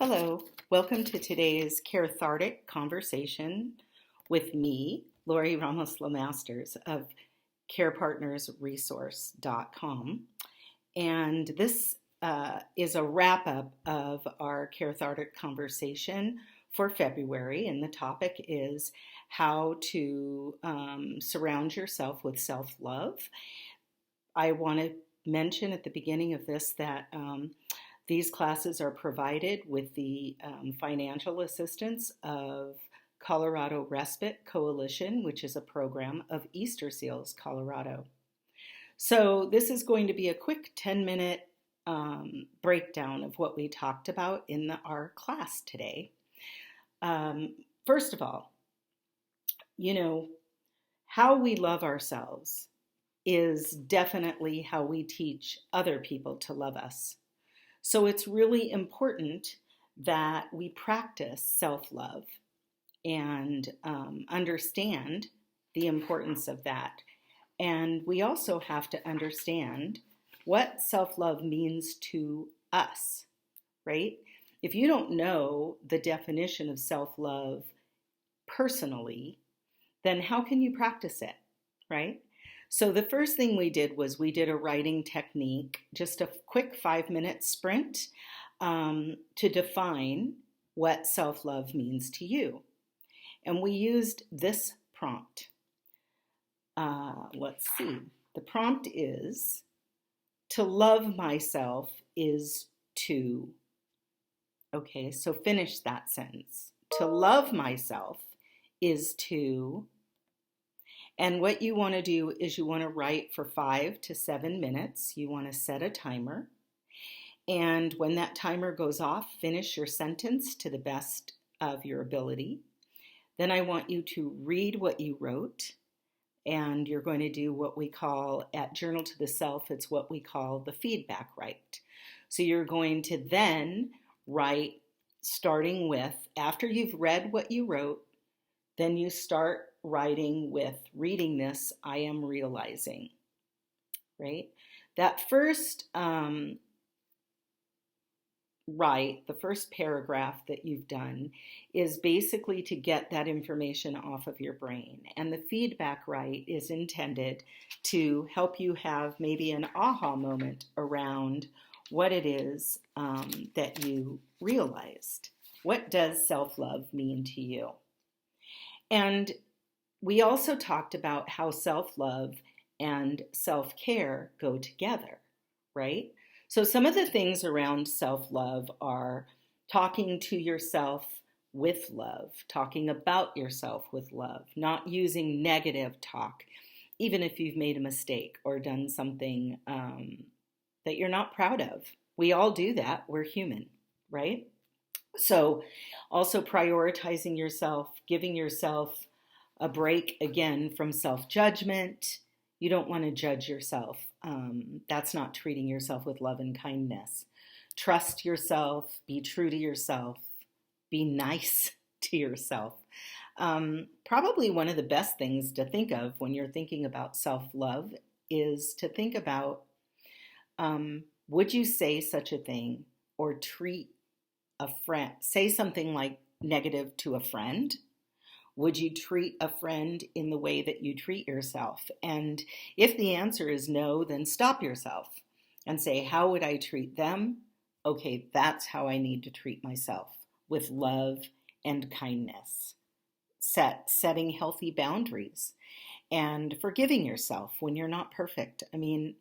Hello, welcome to today's CAREthartic Conversation with me, Lori Ramos Lamasters of carepartnersresource.com. And this is a wrap up of our CAREthartic Conversation for February. And the topic is how to surround yourself with self love. I want to mention at the beginning of this that these classes are provided with the financial assistance of Colorado Respite Coalition, which is a program of Easter Seals, Colorado. So this is going to be a quick 10-minute breakdown of what we talked about in our class today. First of all, how we love ourselves is definitely how we teach other people to love us. So it's really important that we practice self-love and understand the importance of that. And we also have to understand what self-love means to us, right? If you don't know the definition of self-love personally, then how can you practice it, right? So the first thing we did was we did a writing technique, just a quick 5-minute sprint to define what self-love means to you. And we used this prompt. Let's see. The prompt is, to love myself is to, okay, so finish that sentence. To love myself is to. And what you want to do is you want to write for 5 to 7 minutes. You want to set a timer. And when that timer goes off, finish your sentence to the best of your ability. Then I want you to read what you wrote. And you're going to do what we call, at Journal to the Self, it's what we call the feedback write. So you're going to then write, starting with, after you've read what you wrote, then you start writing with, reading this, I am realizing, right? That first the first paragraph that you've done is basically to get that information off of your brain. And the feedback write is intended to help you have maybe an aha moment around what it is that you realized. What does self-love mean to you? And we also talked about how self-love and self-care go together, right? So some of the things around self-love are talking to yourself with love, talking about yourself with love, not using negative talk, even if you've made a mistake or done something that you're not proud of. We all do that. We're human, right? So also prioritizing yourself, giving yourself a break, again, from self-judgment. You don't want to judge yourself. That's not treating yourself with love and kindness. Trust yourself, be true to yourself, be nice to yourself. Probably one of the best things to think of when you're thinking about self-love is to think about, would you say such a thing or treat a friend, say something like negative to a friend? Would you treat a friend in the way that you treat yourself? And if the answer is no, then stop yourself and say, how would I treat them? Okay, that's how I need to treat myself, with love and kindness. Setting healthy boundaries and forgiving yourself when you're not perfect. I mean,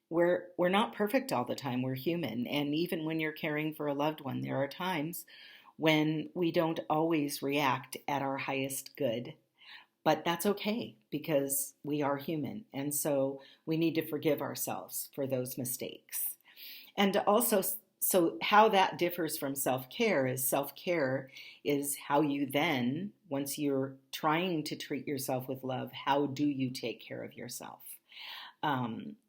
we're not perfect all the time. We're human. And even when you're caring for a loved one, there are times when we don't always react at our highest good. But that's okay because we are human. And so we need to forgive ourselves for those mistakes. And also, so how that differs from self-care is how you then, once you're trying to treat yourself with love, how do you take care of yourself?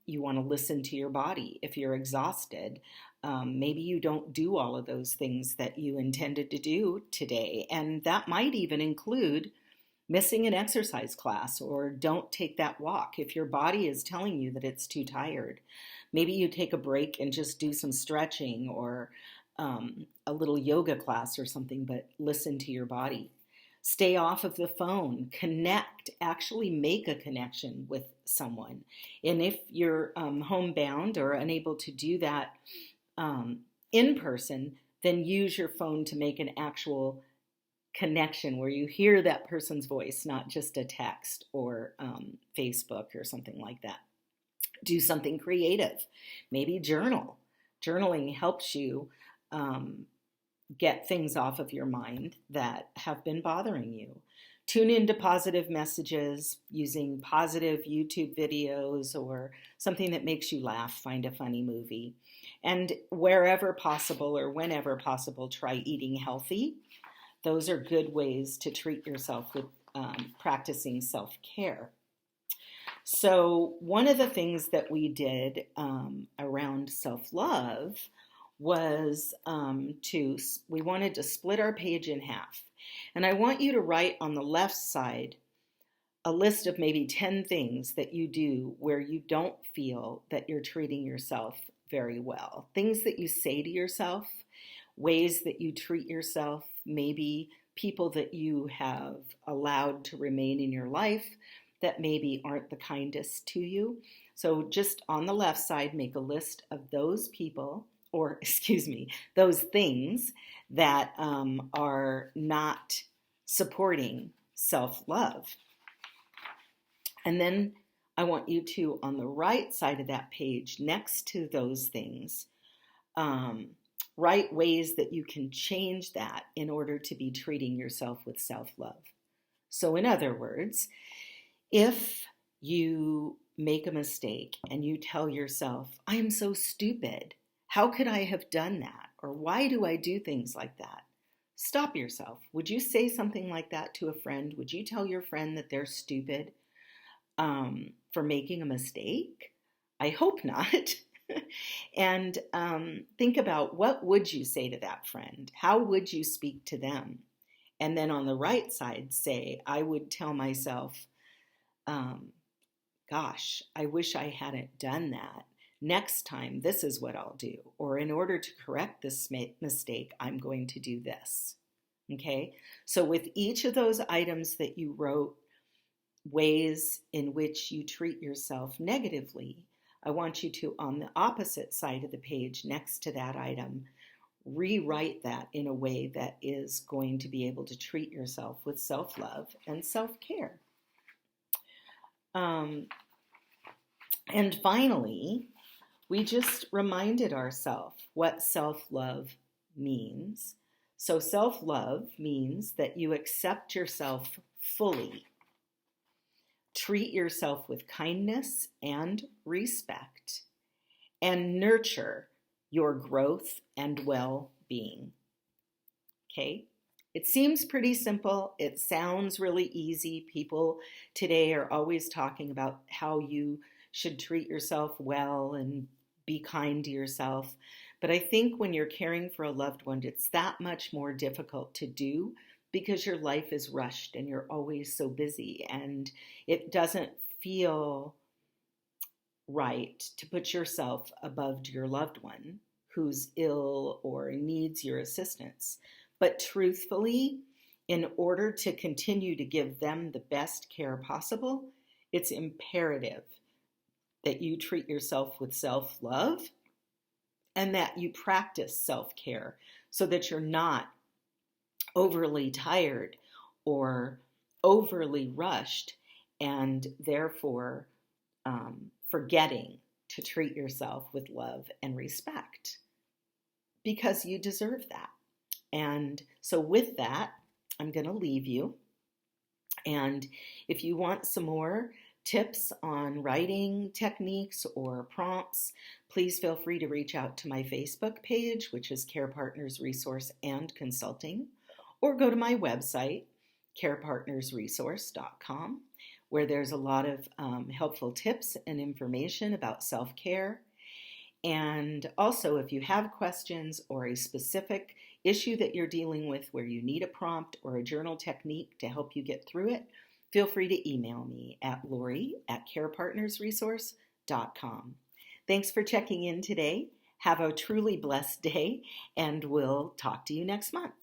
You want to listen to your body. If you're exhausted, maybe you don't do all of those things that you intended to do today. And that might even include missing an exercise class or don't take that walk. If your body is telling you that it's too tired, maybe you take a break and just do some stretching or a little yoga class or something, but listen to your body. Stay off of the phone, connect, actually make a connection with someone. And if you're homebound or unable to do that in person, then use your phone to make an actual connection where you hear that person's voice, not just a text or Facebook or something like that. Do something creative. Maybe journal. Journaling helps you get things off of your mind that have been bothering you. Tune into positive messages using positive YouTube videos or something that makes you laugh. Find a funny movie. And wherever possible or whenever possible, try eating healthy. Those are good ways to treat yourself with practicing self-care. So one of the things that we did around self-love was we wanted to split our page in half. And I want you to write on the left side a list of maybe 10 things that you do where you don't feel that you're treating yourself very well. Things that you say to yourself, ways that you treat yourself, maybe people that you have allowed to remain in your life that maybe aren't the kindest to you. So just on the left side, make a list of those people, or those things that are not supporting self-love. And then I want you to, on the right side of that page, next to those things, write ways that you can change that in order to be treating yourself with self-love. So in other words, if you make a mistake and you tell yourself, I am so stupid, how could I have done that? Or why do I do things like that? Stop yourself. Would you say something like that to a friend? Would you tell your friend that they're stupid for making a mistake? I hope not. And think about, what would you say to that friend? How would you speak to them? And then on the right side, say, I would tell myself, gosh, I wish I hadn't done that. Next time, this is what I'll do. Or in order to correct this mistake, I'm going to do this. Okay? So with each of those items that you wrote, ways in which you treat yourself negatively, I want you to, on the opposite side of the page, next to that item, rewrite that in a way that is going to be able to treat yourself with self-love and self-care. And finally, we just reminded ourselves what self-love means. So self-love means that you accept yourself fully. Treat yourself with kindness and respect, and nurture your growth and well-being. Okay? It seems pretty simple. It sounds really easy. People today are always talking about how you should treat yourself well and be kind to yourself. But I think when you're caring for a loved one, it's that much more difficult to do because your life is rushed and you're always so busy, and it doesn't feel right to put yourself above your loved one who's ill or needs your assistance. But truthfully, in order to continue to give them the best care possible, it's imperative that you treat yourself with self-love and that you practice self-care so that you're not overly tired or overly rushed and therefore forgetting to treat yourself with love and respect, because you deserve that. And so with that, I'm going to leave you. And if you want some more tips on writing techniques or prompts, please feel free to reach out to my Facebook page, which is Care Partners Resource and Consulting, or go to my website, CarePartnersResource.com, where there's a lot of helpful tips and information about self-care. And also, if you have questions or a specific issue that you're dealing with where you need a prompt or a journal technique to help you get through it, feel free to email me at Lori@CarePartnersResource.com. Thanks for checking in today. Have a truly blessed day, and we'll talk to you next month.